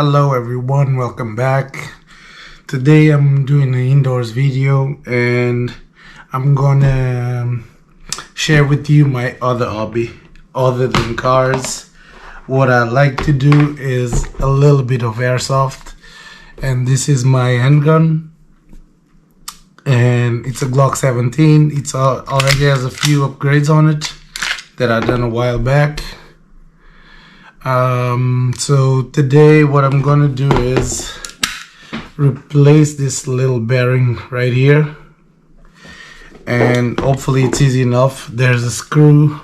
Hello everyone, welcome back. Today I'm doing an indoors video and I'm gonna share with you my other hobby other than cars. What I like to do is a little bit of airsoft, and this is my handgun, and it's a Glock 17. It's already has a few upgrades on it that I done a while back. So today what I'm gonna do is replace this little bearing right here, and hopefully it's easy enough. There's a screw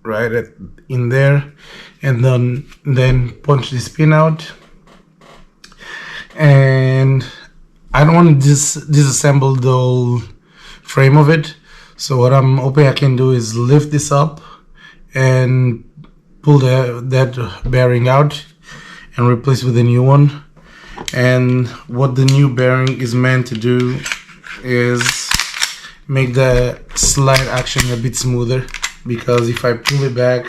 right in there, and then punch this pin out. And I don't want to disassemble the whole frame of it, so what I'm hoping I can do is lift this up and pull that bearing out and replace with a new one. And what the new bearing is meant to do is make the slide action a bit smoother, because if I pull it back,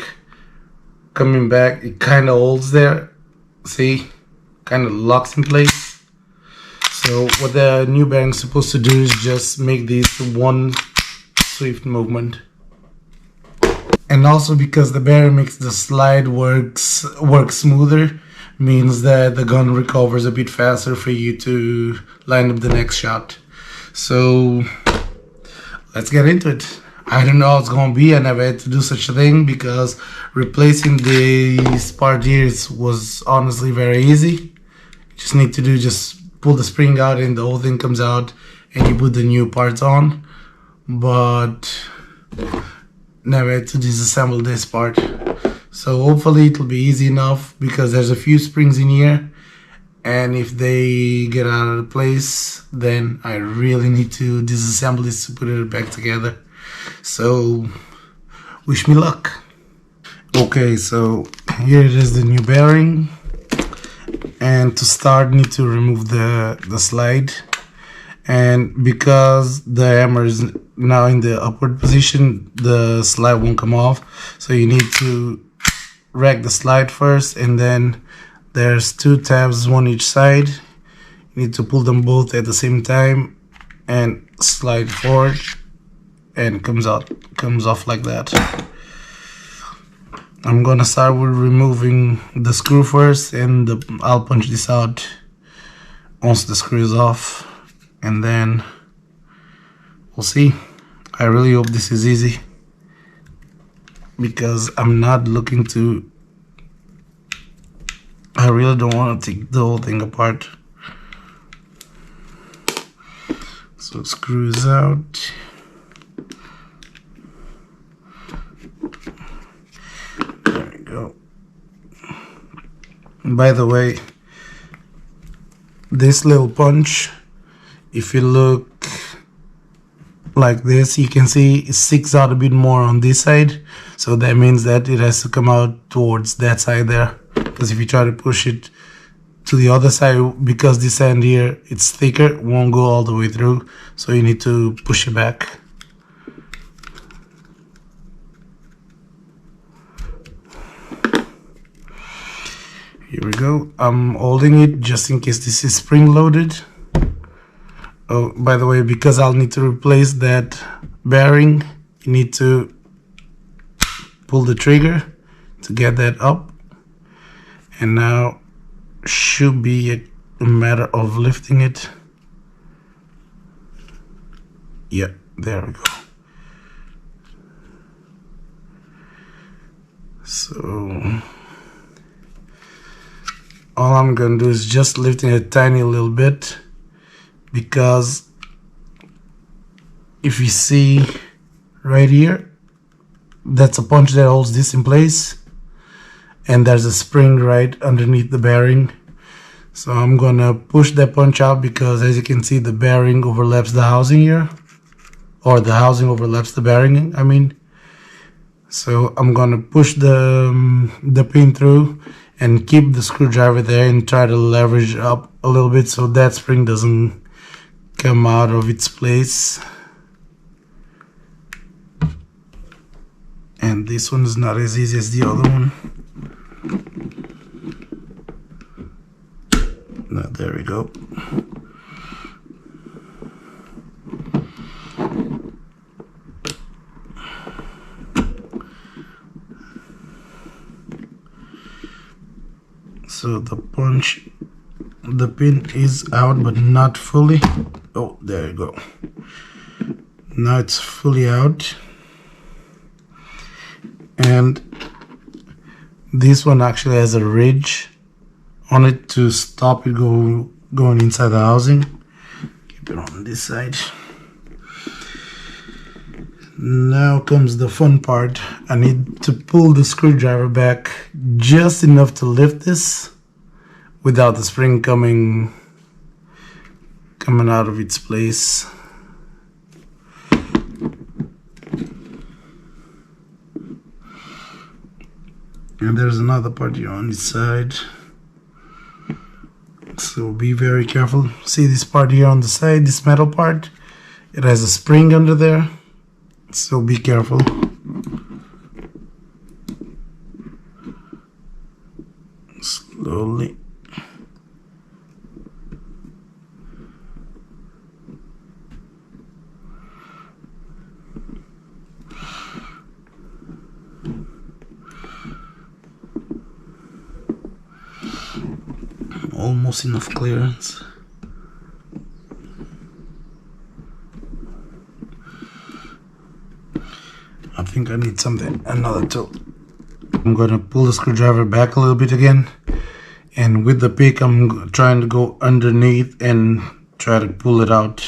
coming back, it kind of holds there, see, kind of locks in place. So what the new bearing is supposed to do is just make this one swift movement. And also, because the bearing makes the slide work smoother, means that the gun recovers a bit faster for you to line up the next shot. So let's get into it. I don't know how it's gonna be. I never had to do such a thing, because replacing this part here was honestly very easy. You just need to just pull the spring out and the whole thing comes out, and you put the new parts on. But never had to disassemble this part, so hopefully it'll be easy enough, because there's a few springs in here, and if they get out of place, then I really need to disassemble this to put it back together. So wish me luck. Okay, so here it is, the new bearing, and to start need to remove the slide. And because the hammer is now in the upward position, the slide won't come off, so you need to rack the slide first, and then there's two tabs, one each side. You need to pull them both at the same time and slide forward, and it comes off like that. I'm gonna start with removing the screw first, and I'll punch this out once the screw is off, and then we'll see. I really hope this is easy, because I'm not looking to, I really don't want to take the whole thing apart. So screws out. There we go. By the way, this little punch, if you look like this, you can see it sticks out a bit more on this side, so that means that it has to come out towards that side there, because if you try to push it to the other side, because this end here it's thicker, it won't go all the way through, so you need to push it back. Here we go. I'm holding it just in case this is spring loaded. Oh, by the way, because I'll need to replace that bearing, you need to pull the trigger to get that up. And now should be a matter of lifting it. Yeah, there we go. So all I'm gonna do is just lifting it a tiny little bit, because if you see right here, that's a punch that holds this in place, and there's a spring right underneath the bearing. So I'm gonna push that punch out, because as you can see, the bearing overlaps the housing here, or the housing overlaps the bearing, I mean. So I'm gonna push the pin through and keep the screwdriver there, and try to leverage up a little bit so that spring doesn't come out of its place. And this one is not as easy as the other one. So the pin is out, but not fully. Oh, there you go. Now it's fully out. And this one actually has a ridge on it to stop it going inside the housing. Keep it on this side. Now comes the fun part. I need to pull the screwdriver back just enough to lift this without the spring coming out of its place. And there's another part here on this side, so be very careful. See this part here on the side, this metal part, it has a spring under there, so be careful. Slowly. Almost enough clearance. I think I need another tool. I'm gonna pull the screwdriver back a little bit again, and with the pick I'm trying to go underneath and try to pull it out.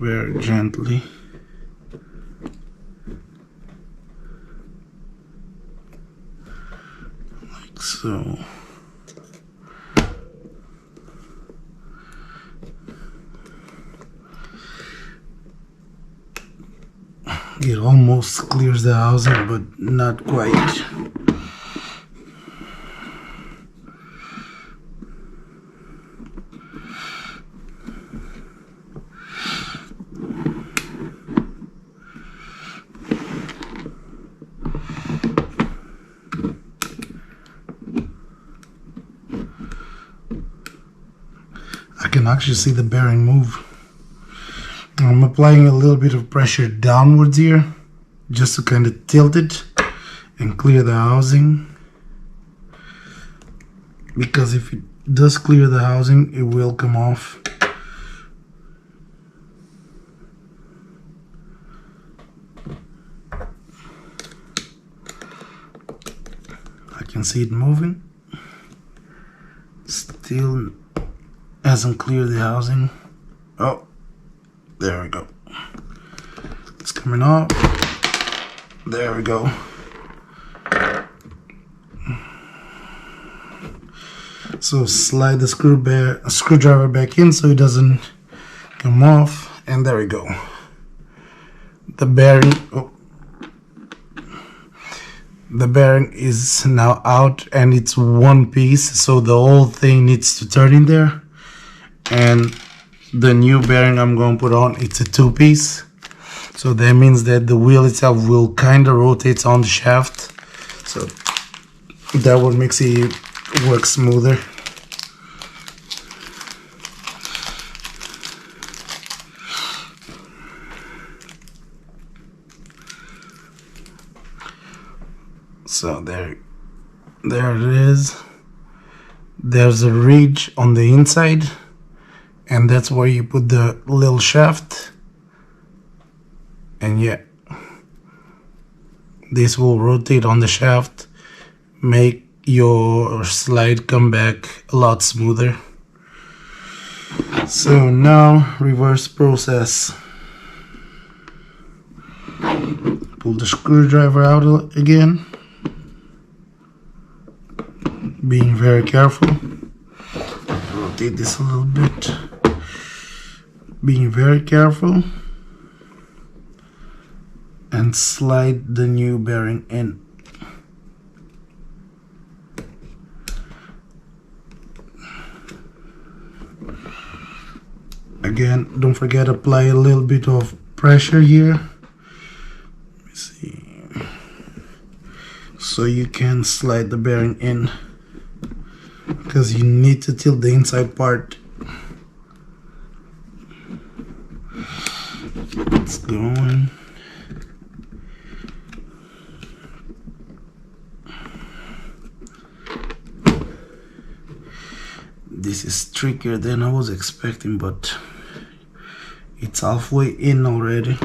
Very gently. So it almost clears the housing, but not quite. I can actually see the bearing move. I'm applying a little bit of pressure downwards here just to kind of tilt it and clear the housing, because if it does clear the housing it will come off. I can see it moving. Still hasn't cleared the housing. Oh, there we go. It's coming off. There we go. So slide the screwdriver back in so it doesn't come off, and there we go. The bearing, the bearing is now out, and it's one piece, so the whole thing needs to turn in there. And the new bearing I'm going to put on, it's a two-piece, so that means that the wheel itself will kind of rotate on the shaft, so that what makes it work smoother. So there it is. There's a ridge on the inside, and that's where you put the little shaft. And yeah, this will rotate on the shaft, make your slide come back a lot smoother. So now reverse process. Pull the screwdriver out again, being very careful. Rotate this a little bit, being very careful, and slide the new bearing in. Again, don't forget to apply a little bit of pressure here. Let me see. So you can slide the bearing in, because you need to tilt the inside part. It's going. this is trickier than I was expecting, but it's halfway in already.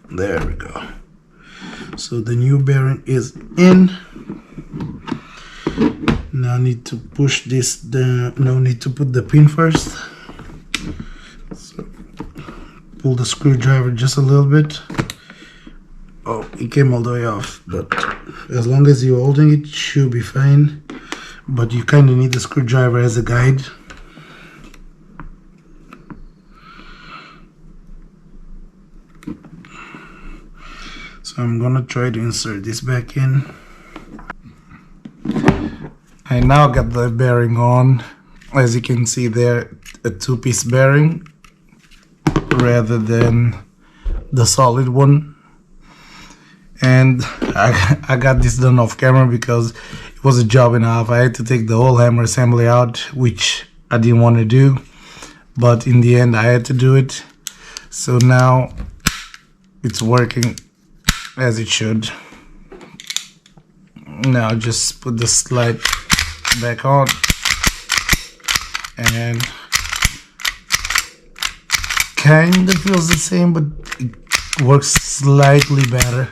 There we go. So the new bearing is in. Now I need to push this down. No need to put the pin first. So pull the screwdriver just a little bit. Oh, it came all the way off, but as long as you're holding it, should be fine. But you kind of need the screwdriver as a guide. So I'm gonna try to insert this back in. I now got the bearing on. As you can see there, a two-piece bearing rather than the solid one. And I got this done off camera because it was a job and a half. I had to take the whole hammer assembly out, which I didn't want to do, but in the end I had to do it. So now it's working as it should. Now just put the slide back on and kind of feels the same, but it works slightly better.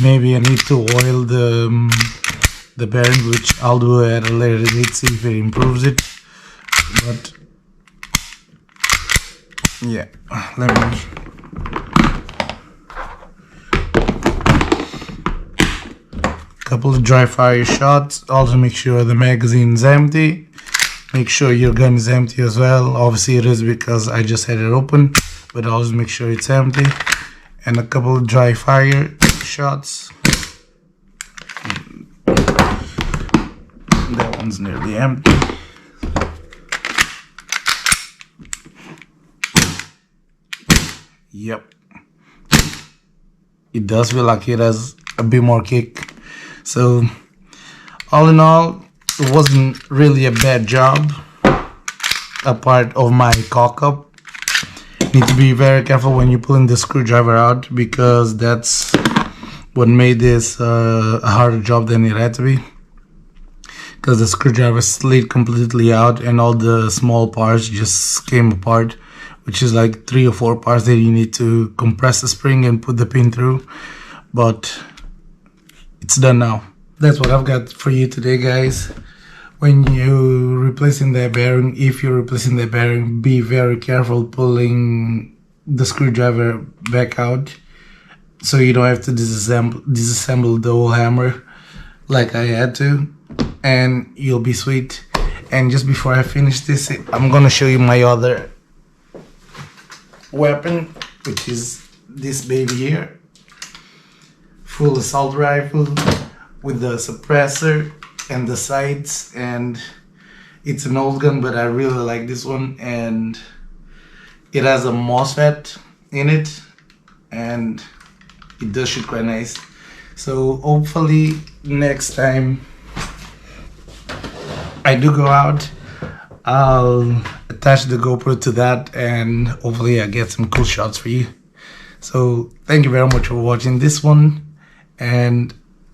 Maybe I need to oil the bearing, which I'll do at a later date, see if it improves it. But yeah, let me. Couple of dry fire shots. Also make sure the magazine is empty. Make sure your gun is empty as well. Obviously it is because I just had it open, but always make sure it's empty. And a couple of dry fire shots. That one's nearly empty. Yep. It does feel like it has a bit more kick. So all in all, it wasn't really a bad job. A part of my cock up. Need to be very careful when you're pulling the screwdriver out, because that's what made this a harder job than it had to be. Because the screwdriver slid completely out and all the small parts just came apart, which is like 3 or 4 parts that you need to compress the spring and put the pin through. But it's done now. That's what I've got for you today, guys. When you're replacing that bearing, if you're replacing the bearing, be very careful pulling the screwdriver back out, so you don't have to disassemble the whole hammer like I had to, and you'll be sweet. And just before I finish this, I'm gonna show you my other weapon, which is this baby here. Full assault rifle with the suppressor and the sights, and it's an old gun, but I really like this one, and it has a MOSFET in it, and it does shoot quite nice. So hopefully next time I do go out, I'll attach the GoPro to that, and hopefully I get some cool shots for you. So thank you very much for watching this one, and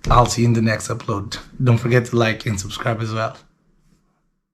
I'll see you in the next upload. Don't forget to like and subscribe as well.